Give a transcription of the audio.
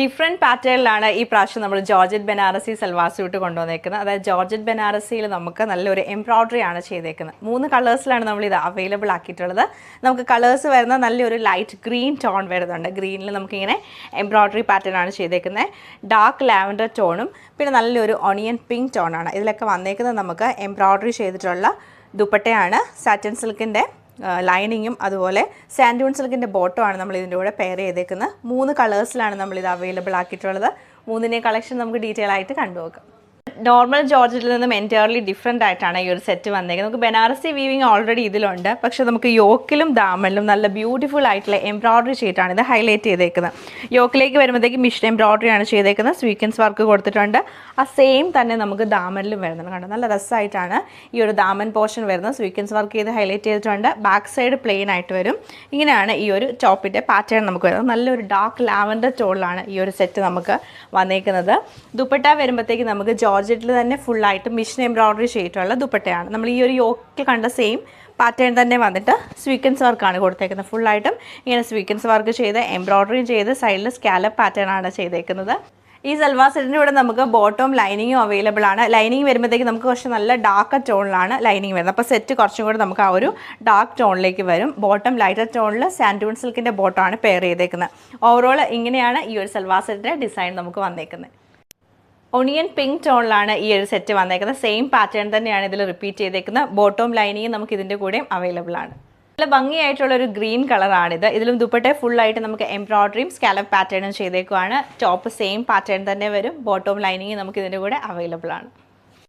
Different പാറ്റേണിലാണ് ഈ പ്രാവശ്യം നമ്മൾ ജോർജറ്റ് ബനാറസി സൽവാർ സ്യൂട്ട് കൊണ്ടുവന്നേക്കുന്നത്. അതായത് ജോർജറ്റ് ബനാറസിയിൽ നമുക്ക് നല്ലൊരു എംബ്രോയ്ഡറി ആണ് ചെയ്തേക്കുന്നത്. 3 കളേഴ്സിലാണ് നമ്മളിത് അവൈലബിൾ ആക്കിയിട്ടുള്ളത്. നമുക്ക് കളേഴ്സ് വരുന്ന നല്ലൊരു ലൈറ്റ് ഗ്രീൻ ടോൺ വരുന്നുണ്ട്. ഗ്രീനിൽ നമുക്കിങ്ങനെ എംബ്രോയ്ഡറി പാറ്റേൺ ആണ് ചെയ്തേക്കുന്നത്. ഡാർക്ക് ലാവൻഡർ ടോണും പിന്നെ നല്ലൊരു ഓണിയൻ പിങ്ക് ടോണാണ് ഇതിലൊക്കെ വന്നേക്കുന്നത്. നമുക്ക് എംബ്രോയ്ഡറി ചെയ്തിട്ടുള്ള ദുപ്പട്ടയാണ്. സാറ്റിൻ സിൽക്കിൻ്റെ ലൈനിങ്ങും അതുപോലെ സാൻഡൂൺ സിൽക്കിൻ്റെ ബോട്ടമാണ് നമ്മൾ ഇതിൻ്റെ കൂടെ പെയർ ചെയ്തേക്കുന്നത്. 3 കളേഴ്സിലാണ് നമ്മളിത് അവൈലബിൾ ആക്കിയിട്ടുള്ളത്. 3ൻ്റെ കളക്ഷൻ നമുക്ക് ഡീറ്റെയിൽ ആയിട്ട് കണ്ടുനോക്കാം. നോർമൽ ജോർജറ്റിൽ നിന്നും എൻറ്റയർലി ഡിഫറെൻ്റ് ആയിട്ടാണ് ഈ ഒരു സെറ്റ് വന്നേക്കുന്നത്. നമുക്ക് ബനാറസി വീവിങ് ഓൾറെഡി ഇതിലുണ്ട്. പക്ഷേ നമുക്ക് യോക്കിലും ദാമനിലും നല്ല ബ്യൂട്ടിഫുൾ ആയിട്ടുള്ള എംബ്രോയ്ഡറി ചെയ്തിട്ടാണ് ഇത് ഹൈലൈറ്റ് ചെയ്തേക്കുന്നത്. യോക്കിലേക്ക് വരുമ്പോഴത്തേക്ക് മിഷൻ എംബ്രോയ്ഡറി ആണ് ചെയ്തേക്കുന്നത്. സ്വീക്വൻസ് വർക്ക് കൊടുത്തിട്ടുണ്ട്. ആ സെയിം തന്നെ നമുക്ക് ദാമനിലും വരുന്നുണ്ട്. കണ്ടോ, നല്ല രസമായിട്ടാണ് ഈ ഒരു ദാമൻ പോർഷൻ വരുന്നത്. സ്വീക്വൻസ് വർക്ക് ചെയ്ത് ഹൈലൈറ്റ് ചെയ്തിട്ടുണ്ട്. ബാക്ക് സൈഡ് പ്ലെയിൻ ആയിട്ട് വരും. ഇങ്ങനെയാണ് ഈ ഒരു ടോപ്പിൻ്റെ പാറ്റേൺ നമുക്ക് വരുന്നത്. നല്ലൊരു ഡാർക്ക് ലാവൻഡർ ടോണിലാണ് ഈ ഒരു സെറ്റ് നമുക്ക് വന്നേക്കുന്നത്. ദുപ്പട്ട വരുമ്പോഴത്തേക്ക് നമുക്ക് ജോർജറ്റിൽ തന്നെ ഫുള്ളായിട്ട് മിഷൻ എംബ്രോയ്ഡറി ചെയ്തിട്ടുള്ള ദുപ്പട്ടയാണ്. നമ്മൾ ഈ ഒരു യോക്കിൽ കണ്ട സെയിം പാറ്റേൺ തന്നെ വന്നിട്ട് സ്വീക്വൻസ് വർക്കാണ് കൊടുത്തേക്കുന്നത്. ഫുള്ളായിട്ടും ഇങ്ങനെ സ്വീക്വൻസ് വർക്ക് ചെയ്ത് എംബ്രോയ്ഡറിയും ചെയ്ത് സൈഡിൽ സ്കാലപ്പ് പാറ്റേൺ ആണ് ചെയ്തേക്കുന്നത്. ഈ സൽവാർ സെറ്റിൻ്റെ കൂടെ നമുക്ക് ബോട്ടം ലൈനിങ്ങും അവൈലബിൾ ആണ്. ലൈനിങ് വരുമ്പോഴത്തേക്ക് നമുക്ക് കുറച്ച് നല്ല ഡാർക്ക് ടോണിലാണ് ലൈനിങ് വരുന്നത്. അപ്പോൾ സെറ്റ് കുറച്ചും കൂടെ നമുക്ക് ആ ഒരു ഡാർക്ക് ടോണിലേക്ക് വരും. ബോട്ടം ലൈറ്റർ ടോണിൽ സാൻഡൂൺ സിൽക്കിൻ്റെ ബോട്ടമാണ് പെയർ ചെയ്തേക്കുന്നത്. ഓവറോൾ ഇങ്ങനെയാണ് ഈ ഒരു സൽവാർ സെറ്റിൻ്റെ ഡിസൈൻ നമുക്ക് വന്നേക്കുന്നത്. ഒണിയൻ പിങ്ക് ടോണിലാണ് ഈ ഒരു സെറ്റ് വന്നേക്കുന്നത്. സെയിം പാറ്റേൺ തന്നെയാണ് ഇതിൽ റിപ്പീറ്റ് ചെയ്തേക്കുന്നത്. ബോട്ടം ലൈനിങ് നമുക്ക് ഇതിൻ്റെ കൂടെയും അവൈലബിൾ ആണ്. നല്ല ഭംഗിയായിട്ടുള്ളൊരു ഗ്രീൻ കളറാണിത്. ഇതിലും ദുപ്പട്ടെ ഫുള്ളായിട്ട് നമുക്ക് എംബ്രോയ്ഡറിയും സ്കാലപ്പ് പാറ്റേണും ചെയ്തേക്കുവാണ്. ടോപ്പ് സെയിം പാറ്റേൺ തന്നെ വരും. ബോട്ടം ലൈനിങ് നമുക്ക് ഇതിൻ്റെ കൂടെ അവൈലബിൾ ആണ്.